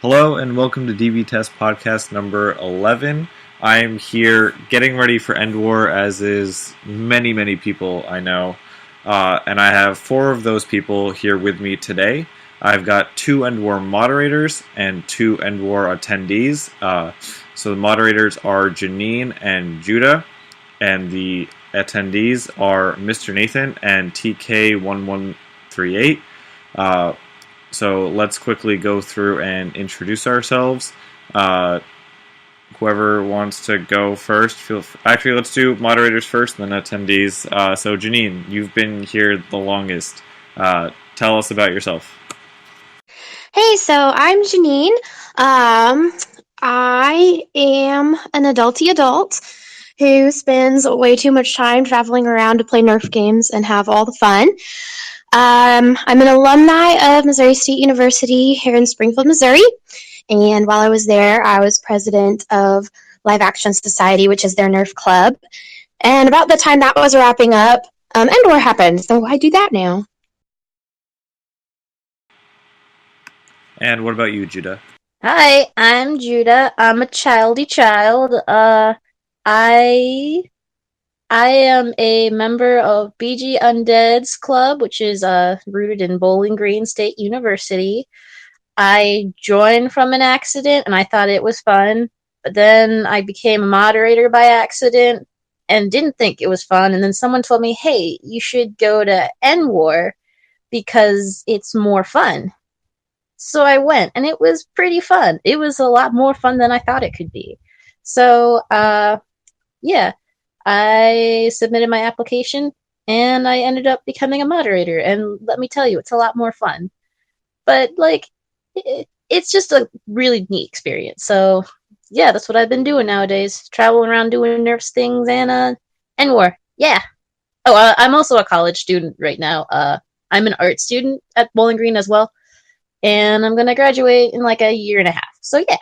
Hello and welcome to DV Test Podcast number 11. I am here getting ready for Endwar, as is many people I know. And I have 4 of those people here with me today. I've got 2 Endwar moderators and 2 Endwar attendees. So the moderators are Jenean and Judah, and the attendees are Mr. Nathan and TK-1138. So let's quickly go through and introduce ourselves. Whoever wants to go first, actually, let's do moderators first and then attendees. So Jenean, you've been here the longest. Tell us about yourself. Hey, so I'm Jenean. I am an adulty adult who spends way too much time traveling around to play Nerf games and have all the fun. I'm an alumni of Missouri State University here in Springfield, Missouri. And while I was there, I was president of Live Action Society, which is their Nerf club. And about the time that was wrapping up, Endwar happened. So I do that now. And what about you, Judah? Hi, I'm Judah. I'm a childy child. I am a member of BG Undead's club, which is rooted in Bowling Green State University. I joined from an accident, and I thought it was fun, but then I became a moderator by accident and didn't think it was fun, and then someone told me, hey, you should go to Endwar because it's more fun. So I went, and it was pretty fun. It was a lot more fun than I thought it could be. So, yeah, I submitted my application, and I ended up becoming a moderator, and let me tell you, it's a lot more fun. But, it's just a really neat experience. So, yeah, that's what I've been doing nowadays, traveling around doing Nerfs things and Endwar. Yeah. Oh, I'm also a college student right now. I'm an art student at Bowling Green as well. And I'm going to graduate in a year and a half. So, yeah.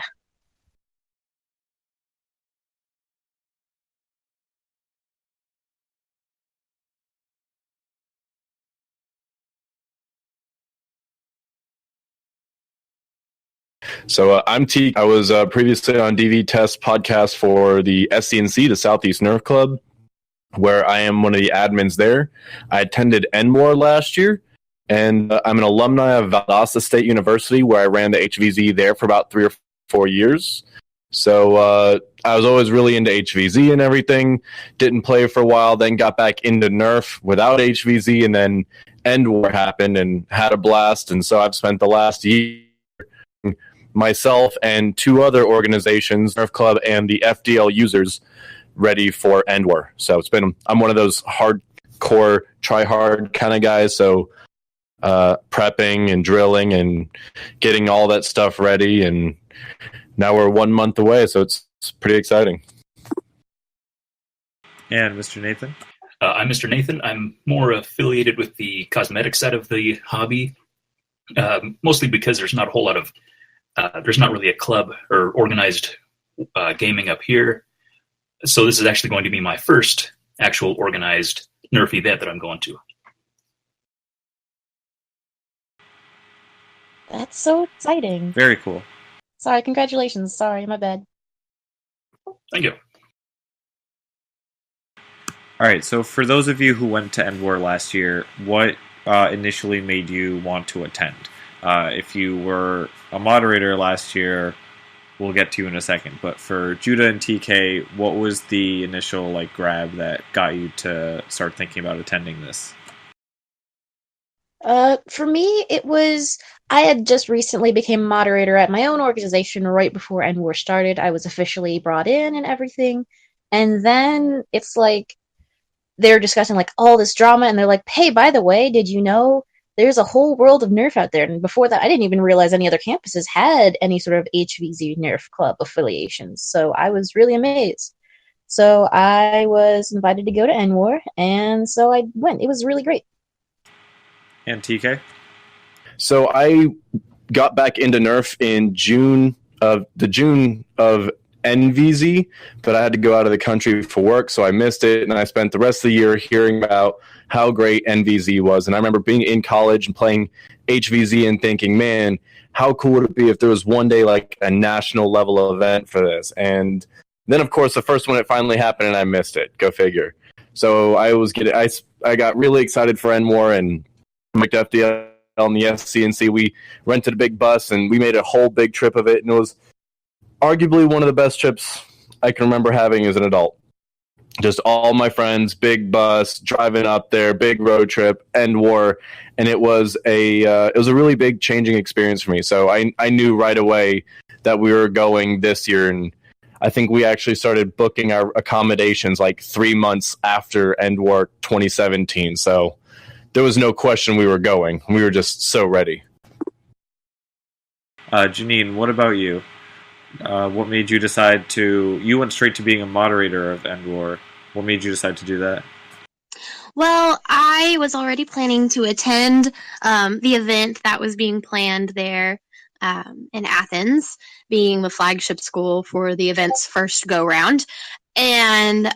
So I'm T. I was previously on DV Test podcast for the SCNC, the Southeast Nerf Club, where I am one of the admins there. I attended Endwar last year. And I'm an alumni of Valdosta State University, where I ran the HVZ there for about 3 or 4 years. So I was always really into HVZ and everything. Didn't play for a while, then got back into Nerf without HVZ, and then Endwar happened and had a blast. And so I've spent the last year, myself and 2 other organizations, Nerf Club and the FDL users, ready for Endwar. So I'm one of those hardcore, try-hard kind of guys, so prepping and drilling and getting all that stuff ready, and now we're 1 month away, so it's pretty exciting. And Mr. Nathan? I'm Mr. Nathan. I'm more affiliated with the cosmetic side of the hobby, mostly because there's not a whole lot of there's not really a club or organized gaming up here, so this is actually going to be my first actual organized Nerf event that I'm going to. That's so exciting. Very cool. Sorry, congratulations. Sorry, my bad. Thank you. All right, so for those of you who went to Endwar last year, what initially made you want to attend? If you were a moderator last year, we'll get to you in a second. But for Judah and TK, what was the initial grab that got you to start thinking about attending this? For me, it was, I had just recently became moderator at my own organization right before Endwar started. I was officially brought in and everything. And then it's they're discussing all this drama, and they're like, hey, by the way, did you know there's a whole world of Nerf out there? And before that, I didn't even realize any other campuses had any sort of HVZ Nerf club affiliations. So I was really amazed. So I was invited to go to Endwar, and so I went. It was really great. And TK? So I got back into Nerf in June of NVZ, but I had to go out of the country for work, so I missed it, and I spent the rest of the year hearing about how great NVZ was. And I remember being in college and playing HVZ and thinking, man, how cool would it be if there was one day like a national level event for this? And then, of course, the first one, it finally happened and I missed it. Go figure. So I got really excited for Endwar and McDuffDL and the SCNC. We rented a big bus and we made a whole big trip of it. And it was arguably one of the best trips I can remember having as an adult. Just all my friends, big bus, driving up there, big road trip, Endwar, and it was a really big changing experience for me. So I knew right away that we were going this year, and I think we actually started booking our accommodations like 3 months after Endwar 2017. So there was no question we were going. We were just so ready. Jenean, what about you? What made you decide to... You went straight to being a moderator of Endwar. What made you decide to do that? Well, I was already planning to attend the event that was being planned there in Athens, being the flagship school for the event's first go-round. And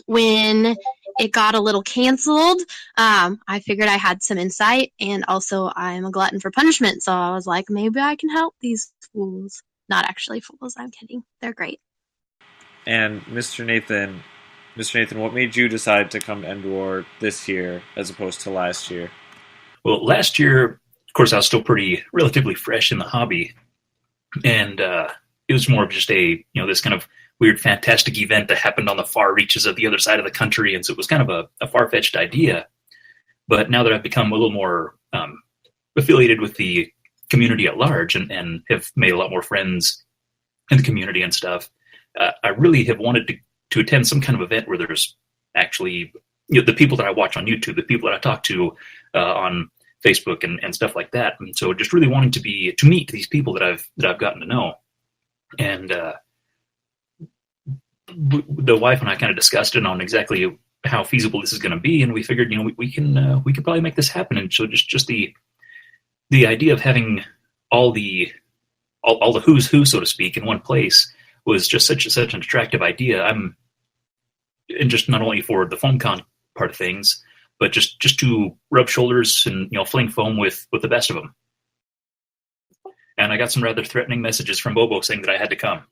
when it got a little canceled, I figured I had some insight, and also I'm a glutton for punishment, so I was like, maybe I can help these fools. Not actually fools, I'm kidding. They're great. And Mr. Nathan, what made you decide to come to Endwar this year as opposed to last year? Well, last year, of course, I was still relatively fresh in the hobby, and it was more of just this kind of weird, fantastic event that happened on the far reaches of the other side of the country, and so it was kind of a far-fetched idea. But now that I've become a little more affiliated with the community at large and have made a lot more friends in the community and stuff, I really have wanted to attend some kind of event where there's actually the people that I watch on YouTube, the people that I talk to on Facebook and stuff like that. And so just really wanting to meet these people that I've gotten to know. And the wife and I kind of discussed it on exactly how feasible this is going to be, and we figured, we could probably make this happen. And so just the idea of having all the who's who, so to speak, in one place was just such an attractive idea. And just not only for the Foamcon part of things, but just to rub shoulders and fling foam with the best of them. And I got some rather threatening messages from Bobo saying that I had to come.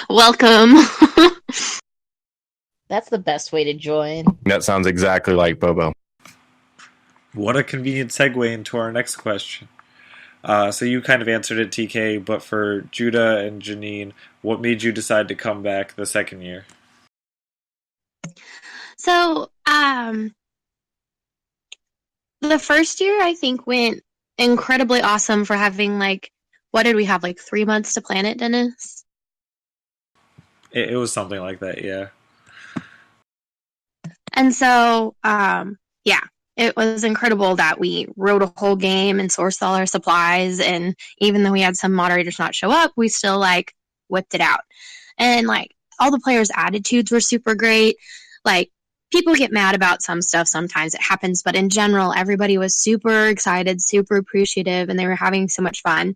Welcome. That's the best way to join. That sounds exactly like Bobo. What a convenient segue into our next question. So you kind of answered it, TK, but for Judah and Jenean, what made you decide to come back the second year? So, the first year I think went incredibly awesome for having what did we have, 3 months to plan it, Dennis? It was something like that, yeah. And so, yeah, it was incredible that we wrote a whole game and sourced all our supplies, and even though we had some moderators not show up, we still whipped it out. And all the players' attitudes were super great. People get mad about some stuff sometimes, it happens, but in general, everybody was super excited, super appreciative, and they were having so much fun.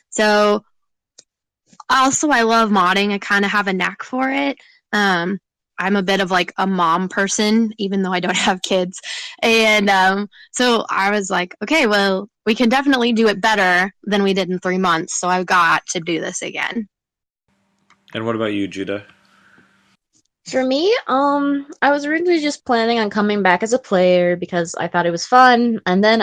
So, also, I love modding. I kind of have a knack for it. I'm a bit of a mom person, even though I don't have kids. And so I was like, okay, well, we can definitely do it better than we did in 3 months. So I've got to do this again. And what about you, Judah? For me, I was originally just planning on coming back as a player because I thought it was fun. And then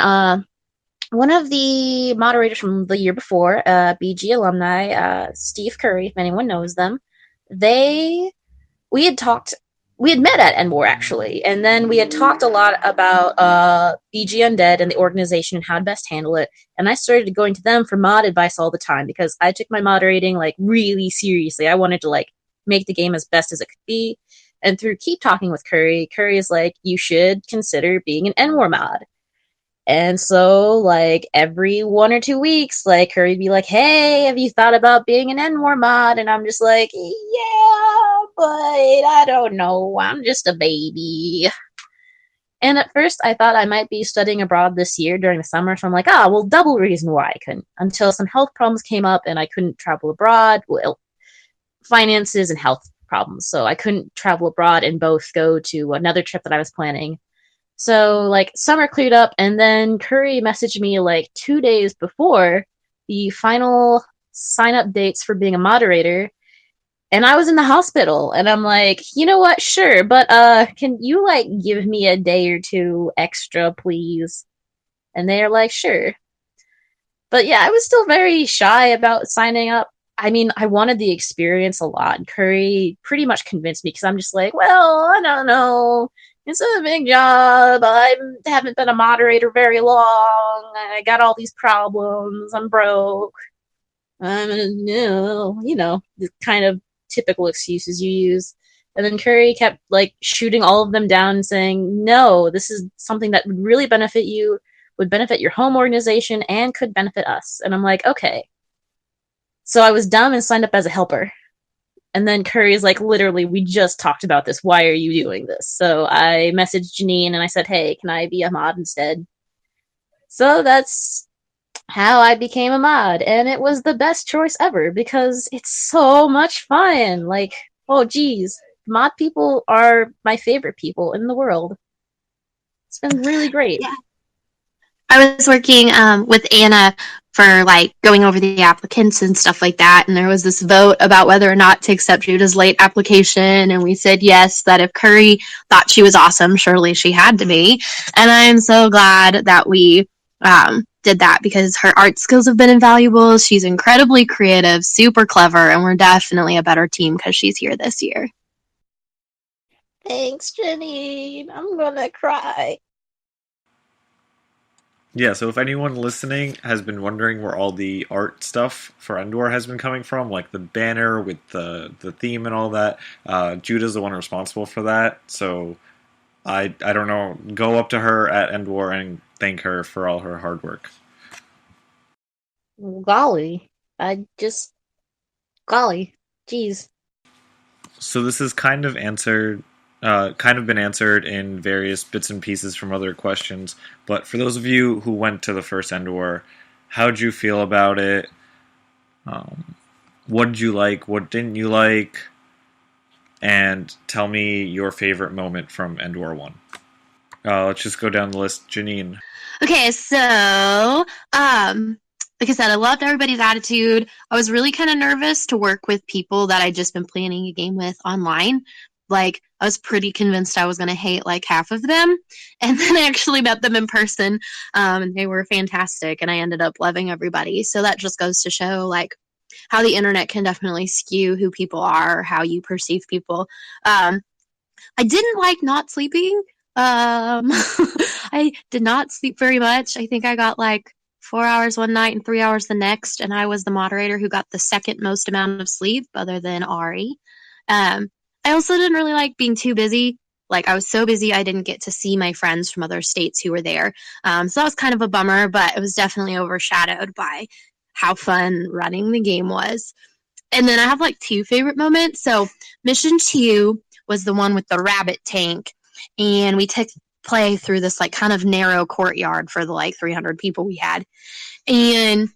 one of the moderators from the year before, BG alumni, Steve Curry, if anyone knows them, we had met at Endwar actually, and then we had talked a lot about BG Undead and the organization and how to best handle it, and I started going to them for mod advice all the time because I took my moderating really seriously. I wanted to make the game as best as it could be, and through keep talking with Curry is you should consider being an Endwar mod. And so, every 1 or 2 weeks, Curry'd be like, hey, have you thought about being an Endwar mod? And I'm just like, yeah, but I don't know. I'm just a baby. And at first, I thought I might be studying abroad this year during the summer. So I'm like, double reason why I couldn't. Until some health problems came up and I couldn't travel abroad. Well, finances and health problems, so I couldn't travel abroad and both go to another trip that I was planning. So, like, summer cleared up, and then Curry messaged me, like, 2 days before the final sign-up dates for being a moderator, and I was in the hospital, and I'm like, you know what, sure, but, can you, like, give me a day or two extra, please? And they're like, sure. But yeah, I was still very shy about signing up. I mean, I wanted the experience a lot, and Curry pretty much convinced me, because I'm just like, well, I don't know. It's a big job. I haven't been a moderator very long. I got all these problems. I'm broke. The kind of typical excuses you use. And then Curry kept, like, shooting all of them down and saying, no, this is something that would really benefit you, would benefit your home organization, and could benefit us. And I'm like, okay. So I was dumb and signed up as a helper. And then Curry's like, literally, we just talked about this. Why are you doing this? So I messaged Jenean and I said, hey, can I be a mod instead? So that's how I became a mod. And it was the best choice ever because it's so much fun. Like, oh, geez. Mod people are my favorite people in the world. It's been really great. Yeah. I was working with Anna for like going over the applicants and stuff like that, and there was this vote about whether or not to accept Judah's late application, and we said yes, that if Curry thought she was awesome, surely she had to be. And I'm so glad that we did that because her art skills have been invaluable. She's incredibly creative, super clever, and we're definitely a better team because she's here this year. Thanks, Jenean. I'm gonna cry. Yeah, so if anyone listening has been wondering where all the art stuff for Endwar has been coming from, like the banner with the theme and all that, Judah's the one responsible for that. So I don't know, go up to her at Endwar and thank her for all her hard work. Golly. Golly. Jeez. So this is kind of been answered in various bits and pieces from other questions. But for those of you who went to the first Endwar, how'd you feel about it? What did you like? What didn't you like? And tell me your favorite moment from Endwar 1. Let's just go down the list. Jenean. Okay, so like I said, I loved everybody's attitude. I was really kind of nervous to work with people that I'd just been planning a game with online. Like, I was pretty convinced I was going to hate like half of them. And then I actually met them in person. And they were fantastic. And I ended up loving everybody. So that just goes to show like how the internet can definitely skew who people are, how you perceive people. I didn't like not sleeping. I did not sleep very much. I think I got like 4 hours one night and 3 hours the next. And I was the moderator who got the second most amount of sleep other than Ari. I also didn't really like being too busy. Like, I was so busy I didn't get to see my friends from other states who were there. So that was kind of a bummer, but it was definitely overshadowed by how fun running the game was. And then I have, like, 2 favorite moments. So Mission 2 was the one with the rabbit tank, and we took play through this, like, kind of narrow courtyard for the, like, 300 people we had. And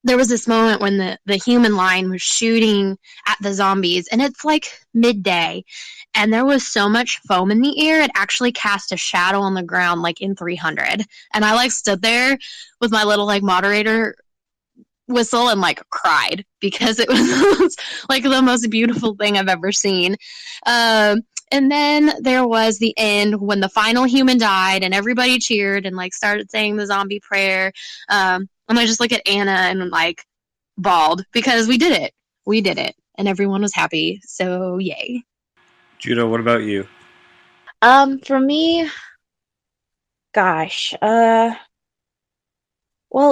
there was this moment when the human line was shooting at the zombies, and it's like midday, and there was so much foam in the air, it actually cast a shadow on the ground, like in 300. And I like stood there with my little like moderator whistle and like cried because it was like the most beautiful thing I've ever seen. And then there was the end when the final human died and everybody cheered and like started saying the zombie prayer. And I just look at Anna and like bawled because we did it. We did it. And everyone was happy. So yay. Judah, what about you? For me, gosh, well,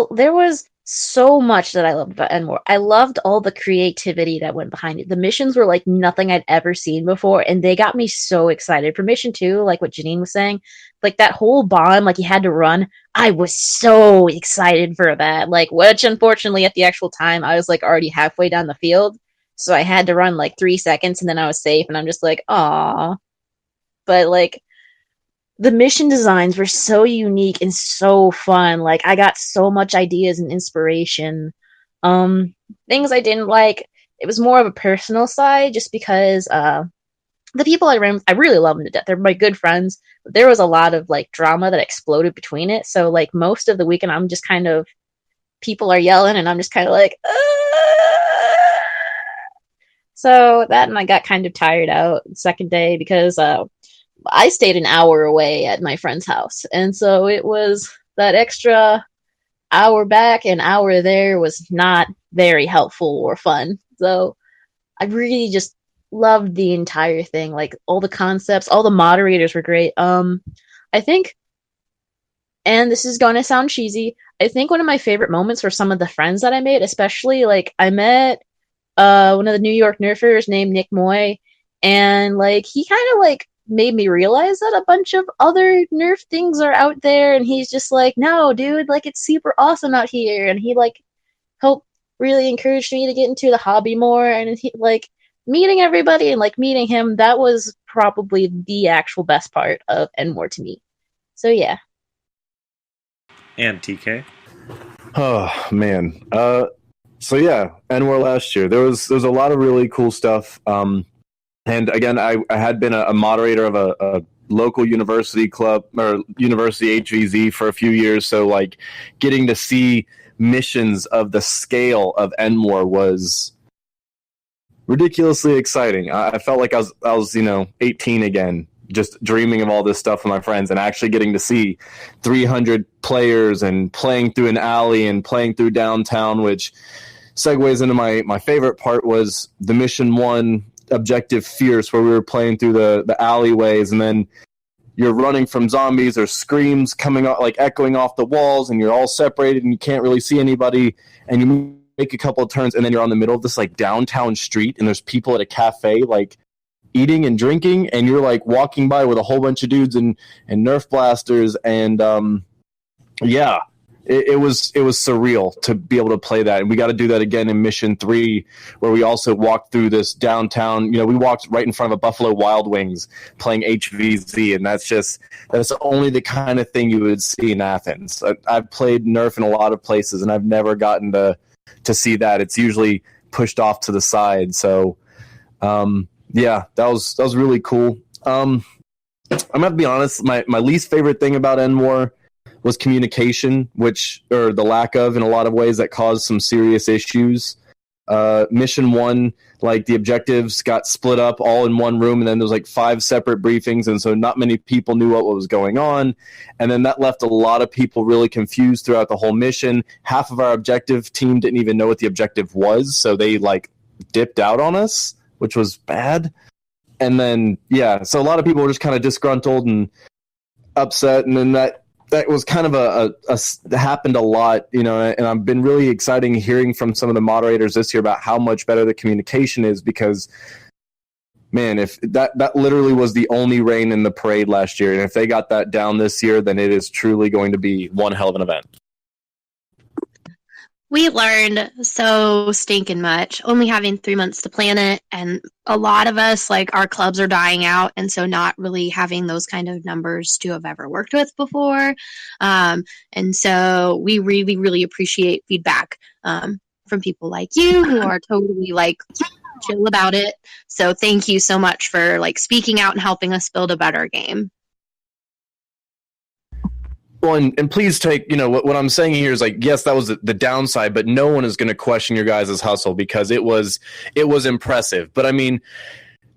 there was so much that I loved about Endwar. I loved all the creativity that went behind it. The missions were like nothing I'd ever seen before, and they got me so excited. For Mission 2, like what Jenean was saying, like that whole bond, like you had to run, I was so excited for that. Like, which unfortunately at the actual time, I was like already halfway down the field, so I had to run like 3 seconds, and then I was safe, and I'm just like, aw. But like, the mission designs were so unique and so fun. Like, I got so much ideas and inspiration. Things I didn't like, it was more of a personal side, just because the people I ran with, I really love them to death. They're my good friends. But there was a lot of like drama that exploded between it. So like most of the weekend, I'm just kind of, people are yelling, and I'm just kind of like, So that, and I got kind of tired out the second day because I stayed an hour away at my friend's house. And so it was that extra hour back and hour there was not very helpful or fun. So I really just loved the entire thing. Like all the concepts, all the moderators were great. I think, and this is gonna sound cheesy, I think one of my favorite moments were some of the friends that I made, especially like I met one of the New York Nerfers named Nick Moy, and like he kind of like made me realize that a bunch of other Nerf things are out there, and he's just like, no, dude, like it's super awesome out here, and he like helped really encourage me to get into the hobby more, and he like meeting everybody and like meeting him, that was probably the actual best part of Endwar to me. So yeah. And TK? Oh man. So yeah, Endwar last year. There was a lot of really cool stuff. And again, I had been a moderator of a local university club or university HVZ for a few years. So like getting to see missions of the scale of Endwar was ridiculously exciting. I felt like I was 18 again, just dreaming of all this stuff with my friends, and actually getting to see 300 players and playing through an alley and playing through downtown, which segues into my favorite part was the mission 1 objective Fierce, where we were playing through the alleyways, and then you're running from zombies or screams coming out, like echoing off the walls, and you're all separated and you can't really see anybody, and you make a couple of turns, and then you're on the middle of this like downtown street, and there's people at a cafe like eating and drinking, and you're like walking by with a whole bunch of dudes and Nerf blasters, and yeah, it was surreal to be able to play that. And we got to do that again in Mission 3, where we also walked through this downtown. We walked right in front of a Buffalo Wild Wings playing HVZ, and that's only the kind of thing you would see in Athens. I've played Nerf in a lot of places, and I've never gotten to see that. It's usually pushed off to the side. So yeah, that was really cool. I'm gonna have to be honest, my least favorite thing about Endwar was communication, or the lack of, in a lot of ways, that caused some serious issues. Mission 1, like the objectives got split up all in one room, and then there's like 5 separate briefings, and so not many people knew what was going on, and then that left a lot of people really confused throughout the whole mission. Half of our objective team didn't even know what the objective was, so they like dipped out on us, which was bad. And then so a lot of people were just kind of disgruntled and upset, and then that was kind of happened a lot, and I've been really exciting hearing from some of the moderators this year about how much better the communication is, because man, if that literally was the only rain in the parade last year, and if they got that down this year, then it is truly going to be one hell of an event. We learned so stinking much, only having 3 months to plan it, and a lot of us, like, our clubs are dying out, and so not really having those kind of numbers to have ever worked with before. And so we really, really appreciate feedback from people like you who are totally, like, chill about it. So thank you so much for, like, speaking out and helping us build a better game. Well, and please take, what I'm saying here is, like, yes, that was the downside, but no one is going to question your guys' hustle, because it was impressive. But I mean,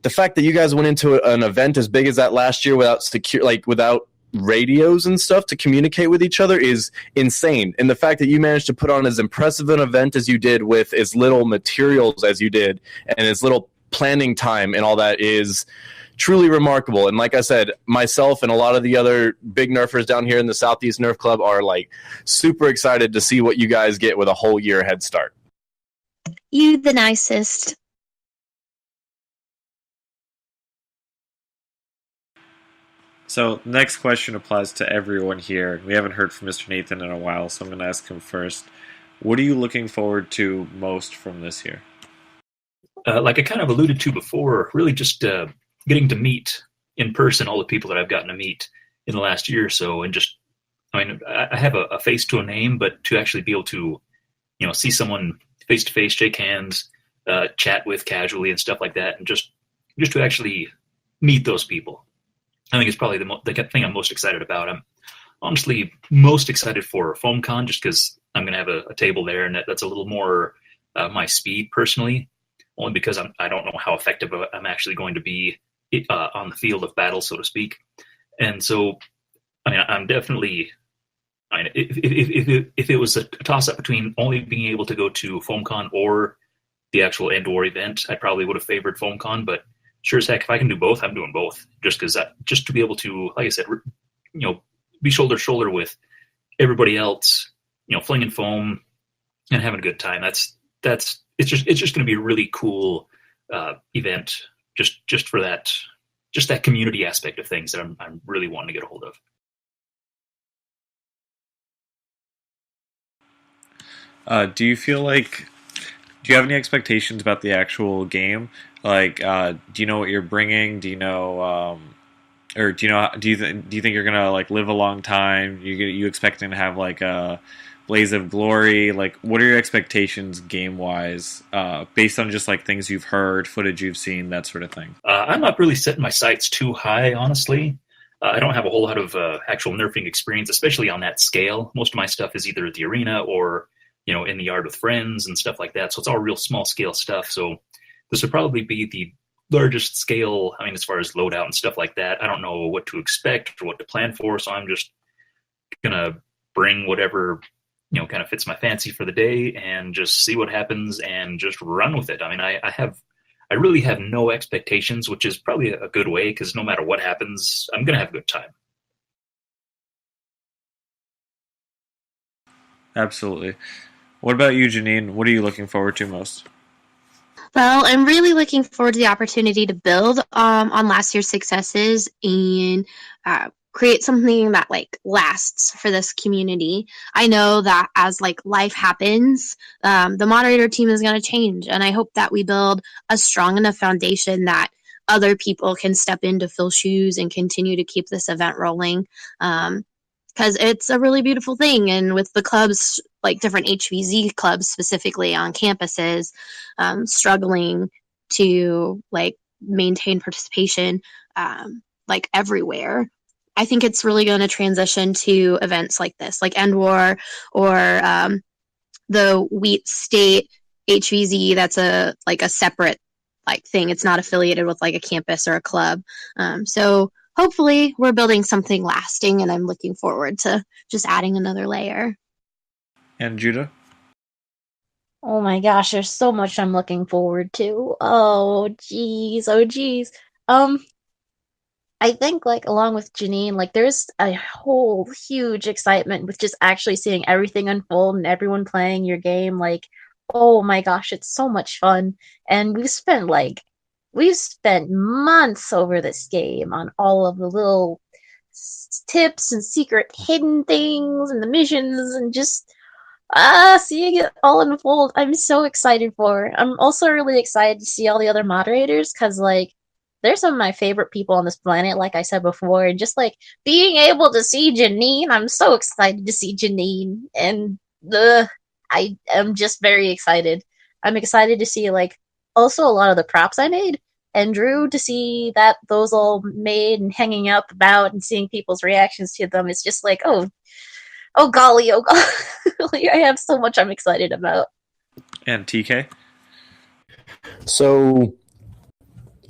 the fact that you guys went into an event as big as that last year without radios and stuff to communicate with each other is insane. And the fact that you managed to put on as impressive an event as you did with as little materials as you did and as little planning time and all that is truly remarkable. And like I said, myself and a lot of the other big Nerfers down here in the Southeast Nerf Club are like super excited to see what you guys get with a whole year head start. You the nicest. So next question applies to everyone here. We haven't heard from Mr. Nathan in a while, so I'm going to ask him first. What are you looking forward to most from this year? Like I kind of alluded to before, really just getting to meet in person all the people that I've gotten to meet in the last year or so, and just, I have a face to a name, but to actually be able to, see someone face to face, shake hands, chat with casually and stuff like that, and just to actually meet those people. I think it's probably the thing I'm most excited about. I'm honestly most excited for Foamcon just because I'm going to have a table there, and that's a little more my speed personally, only because I don't know how effective I'm actually going to be on the field of battle, so to speak. And so, I mean, I'm definitely. I mean, if it was a toss-up between only being able to go to Foamcon or the actual Endwar event, I probably would have favored Foamcon, but sure as heck, if I can do both, I'm doing both. Just to be able to, like I said, be shoulder to shoulder with everybody else, flinging foam and having a good time. It's just going to be a really cool event, just for that, just that community aspect of things that I'm really wanting to get a hold of. Do you have any expectations about the actual game? Like, do you know what you're bringing? Do you know, or do you think you're gonna like live a long time? You expecting to have like a blaze of glory? Like, what are your expectations game wise, based on just like things you've heard, footage you've seen, that sort of thing? I'm not really setting my sights too high, honestly. I don't have a whole lot of actual nerfing experience, especially on that scale. Most of my stuff is either at the arena or in the yard with friends and stuff like that. So it's all real small scale stuff. So this would probably be the largest scale. I mean, as far as loadout and stuff like that, I don't know what to expect or what to plan for. So I'm just going to bring whatever, kind of fits my fancy for the day and just see what happens and just run with it. I mean, I really have no expectations, which is probably a good way because no matter what happens, I'm going to have a good time. Absolutely. What about you, Jenean? What are you looking forward to most? Well, I'm really looking forward to the opportunity to build on last year's successes and create something that like lasts for this community. I know that as like life happens, the moderator team is going to change, and I hope that we build a strong enough foundation that other people can step in to fill shoes and continue to keep this event rolling. Because it's a really beautiful thing, and with the clubs, like different HVZ clubs specifically on campuses, struggling to like maintain participation like everywhere, I think it's really going to transition to events like this, like Endwar or the Wheat State HVZ. That's a separate like thing. It's not affiliated with like a campus or a club. So hopefully we're building something lasting, and I'm looking forward to just adding another layer. And Judah? Oh my gosh, there's so much I'm looking forward to. Oh geez. I think like along with Jenean, like there's a whole huge excitement with just actually seeing everything unfold and everyone playing your game. Like, oh my gosh, it's so much fun. And we've spent months over this game on all of the little tips and secret hidden things and the missions and just seeing it all unfold. I'm so excited for. I'm also really excited to see all the other moderators because like they're some of my favorite people on this planet, like I said before, and just like being able to see Jenean, I'm so excited to see Jenean, and I am just very excited. I'm excited to see like also a lot of the props I made and drew, to see that those all made and hanging up about and seeing people's reactions to them. It's just like, oh golly, I have so much I'm excited about. And TK? So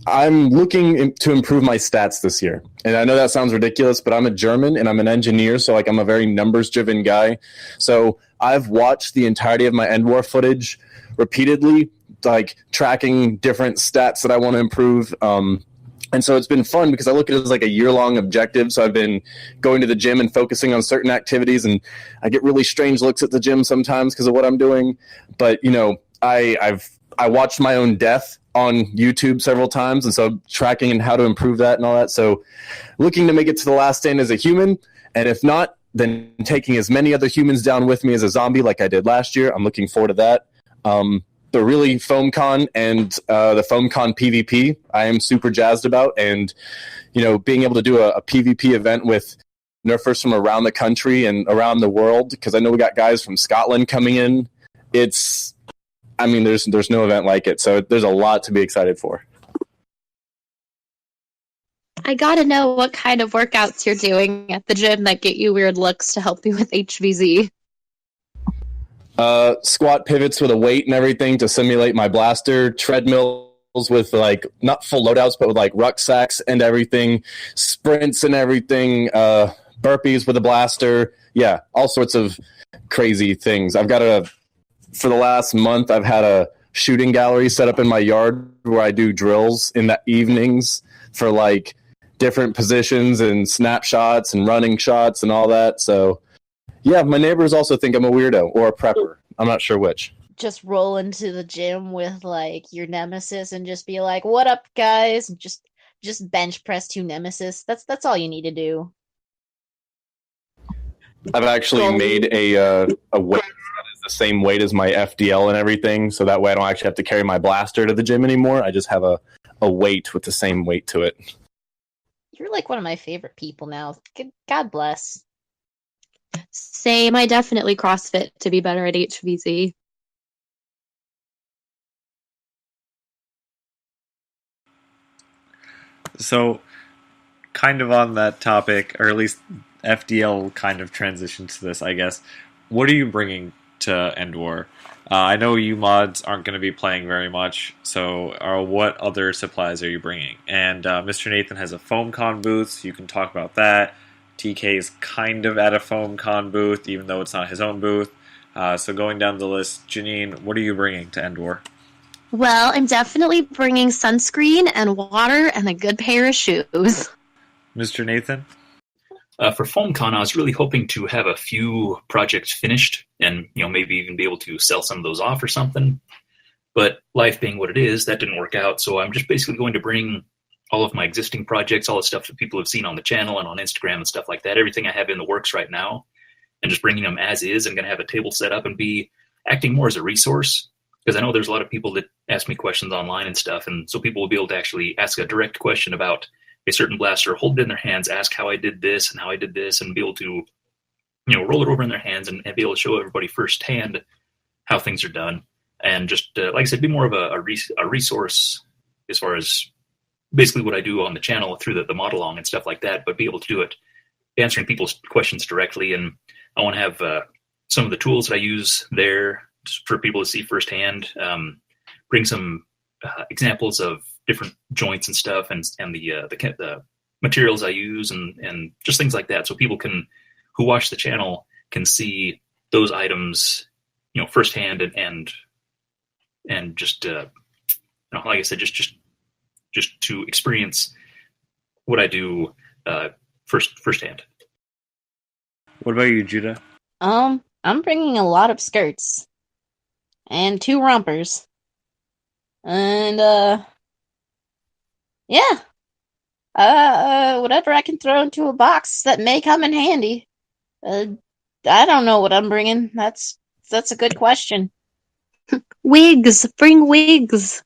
I'm looking to improve my stats this year. And I know that sounds ridiculous, but I'm a German and I'm an engineer, so like I'm a very numbers-driven guy. So I've watched the entirety of my Endwar footage repeatedly, like tracking different stats that I want to improve. And so it's been fun because I look at it as like a year-long objective. So I've been going to the gym and focusing on certain activities, and I get really strange looks at the gym sometimes because of what I'm doing. But, I watched my own death on YouTube several times, and so tracking and how to improve that and all that. So looking to make it to the last stand as a human, and if not, then taking as many other humans down with me as a zombie like I did last year. I'm looking forward to that. But really, Foamcon and the Foamcon PvP, I am super jazzed about. And, being able to do a PvP event with nerfers from around the country and around the world, because I know we got guys from Scotland coming in. I mean, there's no event like it, so there's a lot to be excited for. I gotta know what kind of workouts you're doing at the gym that get you weird looks to help you with HVZ. Squat pivots with a weight and everything to simulate my blaster, treadmills with like not full loadouts, but with like rucksacks and everything, sprints and everything, burpees with a blaster. Yeah, all sorts of crazy things. For the last month, I've had a shooting gallery set up in my yard where I do drills in the evenings for like different positions and snapshots and running shots and all that. So yeah, my neighbors also think I'm a weirdo or a prepper. I'm not sure which. Just roll into the gym with like your nemesis and just be like, "What up, guys?" Just bench press 2 nemesis. That's all you need to do. I've actually made a weight that is the same weight as my FDL and everything, so that way I don't actually have to carry my blaster to the gym anymore. I just have a weight with the same weight to it. You're like one of my favorite people now. God bless. Same, I definitely CrossFit to be better at HVZ. So, kind of on that topic, or at least FDL kind of transition to this, I guess. What are you bringing to Endwar? I know you mods aren't going to be playing very much, so what other supplies are you bringing? And Mr. Nathan has a Foamcon booth, so you can talk about that. TK is kind of at a Foamcon booth, even though it's not his own booth. So going down the list, Jenean, what are you bringing to Endwar? Well, I'm definitely bringing sunscreen and water and a good pair of shoes. Mr. Nathan? For Foamcon, I was really hoping to have a few projects finished and maybe even be able to sell some of those off or something. But life being what it is, that didn't work out. So I'm just basically going to bring all of my existing projects, all the stuff that people have seen on the channel and on Instagram and stuff like that, everything I have in the works right now, and just bringing them as is. I'm going to have a table set up and be acting more as a resource, because I know there's a lot of people that ask me questions online and stuff, and so people will be able to actually ask a direct question about a certain blaster, hold it in their hands, ask how I did this and how I did this, and be able to, roll it over in their hands and be able to show everybody firsthand how things are done. And just, like I said, be more of a resource as far as basically what I do on the channel through the mod along and stuff like that, but be able to do it, answering people's questions directly. And I want to have some of the tools that I use there just for people to see firsthand, bring some examples of different joints and stuff, and the materials I use, and just things like that, so people who watch the channel can see those items, firsthand, and just like I said, just to experience what I do firsthand. What about you, Judah? I'm bringing a lot of skirts and 2 rompers, and yeah, whatever I can throw into a box that may come in handy. I don't know what I'm bringing. That's a good question. Wigs! Bring wigs!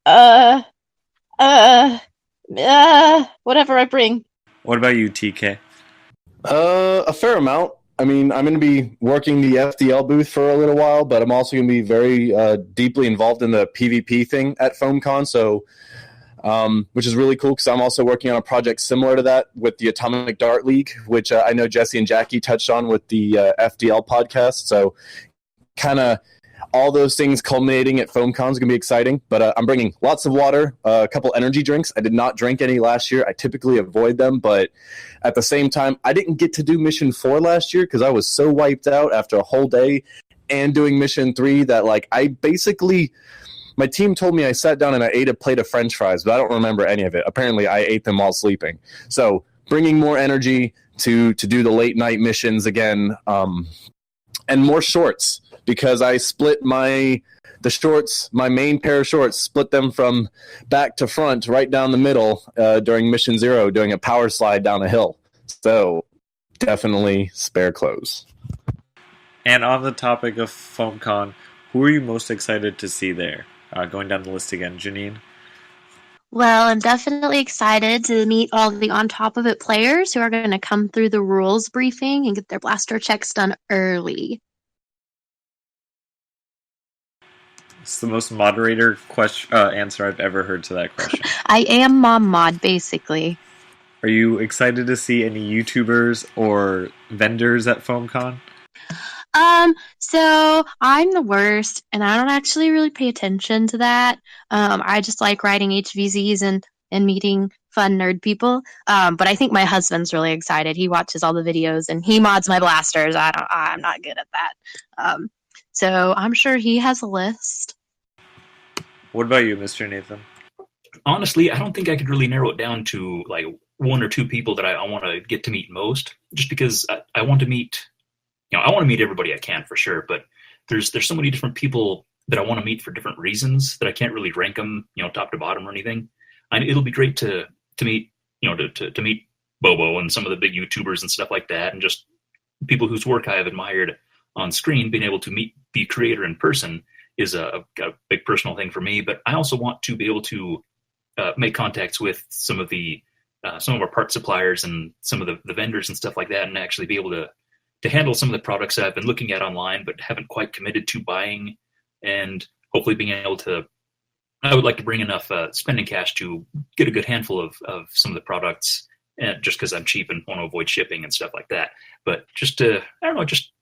Whatever I bring. What about you, TK? A fair amount. I mean, I'm going to be working the FDL booth for a little while, but I'm also going to be very deeply involved in the PvP thing at Foamcon, so which is really cool because I'm also working on a project similar to that with the Atomic Dart League, which I know Jesse and Jackie touched on with the FDL podcast. So kind of all those things culminating at Foamcon is going to be exciting. But I'm bringing lots of water, a couple energy drinks. I did not drink any last year. I typically avoid them, but at the same time, I didn't get to do Mission 4 last year because I was so wiped out after a whole day and doing Mission 3 that I basically... My team told me I sat down and I ate a plate of French fries, but I don't remember any of it. Apparently, I ate them while sleeping. So bringing more energy to do the late night missions again, and more shorts because I split my main pair of shorts, split them from back to front, right down the middle during Mission 0, doing a power slide down a hill. So definitely spare clothes. And on the topic of Foamcon, who are you most excited to see there? Going down the list again, Jenean. Well, I'm definitely excited to meet all the On Top of It players who are going to come through the rules briefing and get their blaster checks done early. It's the most moderator answer I've ever heard to that question. I am mom mod, basically. Are you excited to see any YouTubers or vendors at Foamcon? So I'm the worst, and I don't actually really pay attention to that. I just like writing HVZs and meeting fun nerd people. But I think my husband's really excited. He watches all the videos and he mods my blasters. I'm not good at that. So I'm sure he has a list. What about you, Mr. Nathan? Honestly, I don't think I could really narrow it down to like one or two people that I want to get to meet most, just because I want to meet, I want to meet everybody I can for sure, but there's so many different people that I want to meet for different reasons that I can't really rank them, top to bottom or anything. And it'll be great to meet, to meet Bobo and some of the big YouTubers and stuff like that, and just people whose work I have admired on screen. Being able to meet the creator in person is a big personal thing for me. But I also want to be able to make contacts with some of our part suppliers and some of the vendors and stuff like that, and actually be able to handle some of the products that I've been looking at online but haven't quite committed to buying, and hopefully being able to, I would like to bring enough spending cash to get a good handful of some of the products, just because I'm cheap and want to avoid shipping and stuff like that. But just I don't know, just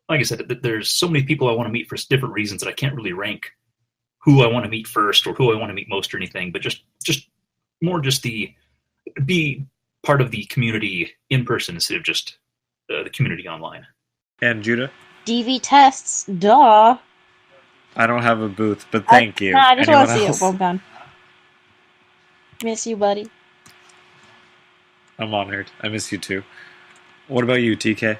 like I said, there's so many people I want to meet for different reasons that I can't really rank who I want to meet first or who I want to meet most or anything, but just more just be part of the community in person instead of just the community online. And Judah? DV tests, duh. I don't have a booth, but thank you. No, I just Anyone want to see else? it, Foamcon. Miss you, buddy. I'm honored. I miss you too. What about you, TK?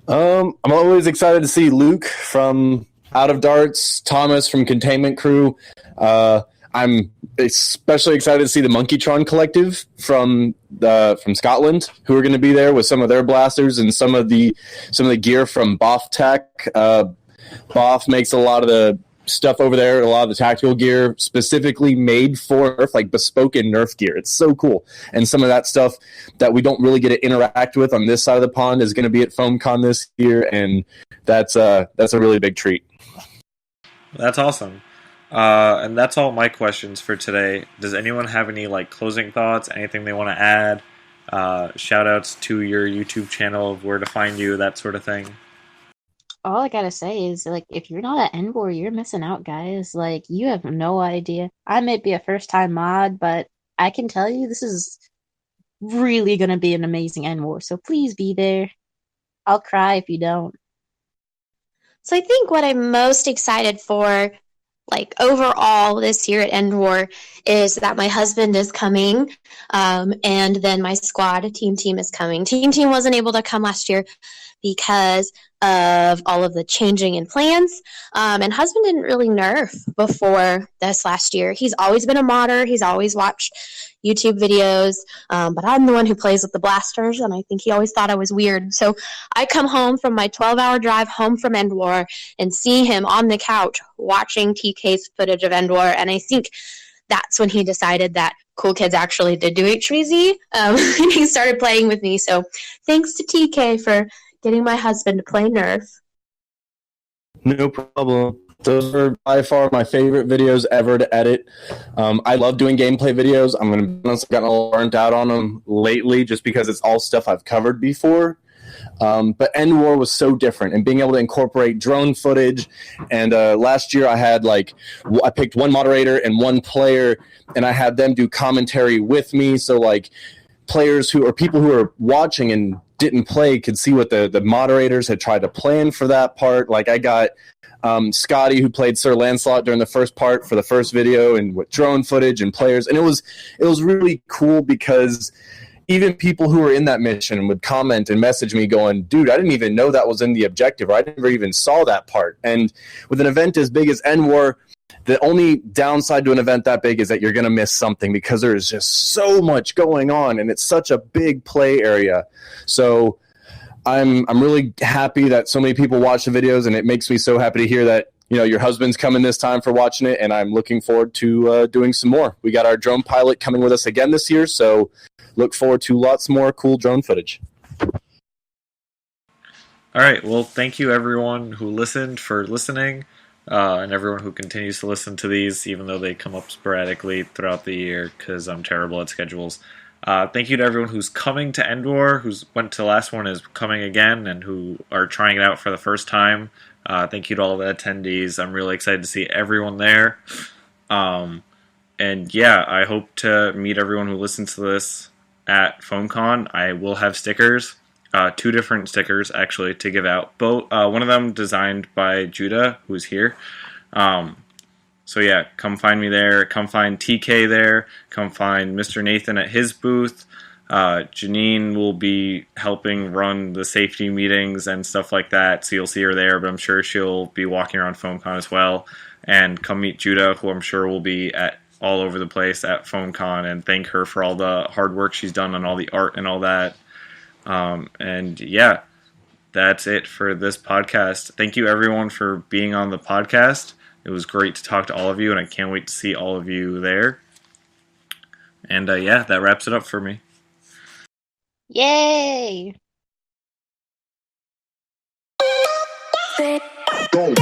I'm always excited to see Luke from Out of Darts, Thomas from Containment Crew. I'm especially excited to see the Monkeytron Collective from Scotland, who are going to be there with some of their blasters and some of the gear from Boff Tech. Boff makes a lot of the stuff over there, a lot of the tactical gear specifically made for Nerf, like bespoke in Nerf gear. It's so cool. And some of that stuff that we don't really get to interact with on this side of the pond is going to be at Foamcon this year, and that's a really big treat. That's awesome. And that's all my questions for today. Does anyone have any closing thoughts, anything they want to add? Shout outs to your YouTube channel of where to find you, that sort of thing. All I gotta say is, if you're not at Endwar, you're missing out, guys. You have no idea. I may be a first-time mod, but I can tell you this is really gonna be an amazing Endwar, so please be there. I'll cry if you don't. So I think what I'm most excited for, overall this year at Endwar, is that my husband is coming, and then my squad, Team is coming. Team wasn't able to come last year because of all of the changing in plans, and husband didn't really nerf before this last year. He's always been a modder. He's always watched YouTube videos, but I'm the one who plays with the blasters, and I think he always thought I was weird. So I come home from my 12-hour drive home from Endwar and see him on the couch watching TK's footage of Endwar, and I think that's when he decided that cool kids actually did do HVZ, and he started playing with me. So thanks to TK for getting my husband to play Nerf. No problem. Those are by far my favorite videos ever to edit. I love doing gameplay videos. I'm going to be honest, I've gotten a little burnt out on them lately just because it's all stuff I've covered before. But Endwar was so different, and being able to incorporate drone footage. And last year I had I picked one moderator and one player, and I had them do commentary with me. So players people who are watching and didn't play could see what the moderators had tried to plan for that part. I got Scotty, who played Sir Lancelot during the first part for the first video, and with drone footage and players, and it was really cool because even people who were in that mission would comment and message me going, dude, I didn't even know that was in the objective, or I never even saw that part. And with an event as big as Endwar, the only downside to an event that big is that you're going to miss something because there is just so much going on, and it's such a big play area. So I'm really happy that so many people watch the videos, and it makes me so happy to hear that your husband's coming this time for watching it, and I'm looking forward to doing some more. We got our drone pilot coming with us again this year, so look forward to lots more cool drone footage. All right. Well, thank you everyone who listened for listening. and everyone who continues to listen to these, even though they come up sporadically throughout the year because I'm terrible at schedules. Thank you to everyone who's coming to Endwar, who's went to the last one, is coming again, and who are trying it out for the first time. Thank you to all the attendees. I'm really excited to see everyone there. And yeah, I hope to meet everyone who listens to this at Foamcon. I will have stickers, 2 different stickers actually to give out. Both one of them designed by Judah, who's here. So yeah, come find me there. Come find TK there. Come find Mr. Nathan at his booth. Jenean will be helping run the safety meetings and stuff like that, so you'll see her there, but I'm sure she'll be walking around Foamcon as well. And come meet Judah, who I'm sure will be at all over the place at Foamcon, and thank her for all the hard work she's done on all the art and all that. And yeah, that's it for this podcast. Thank you everyone for being on the podcast. It was great to talk to all of you, and I can't wait to see all of you there. And yeah, that wraps it up for me. Yay! Go.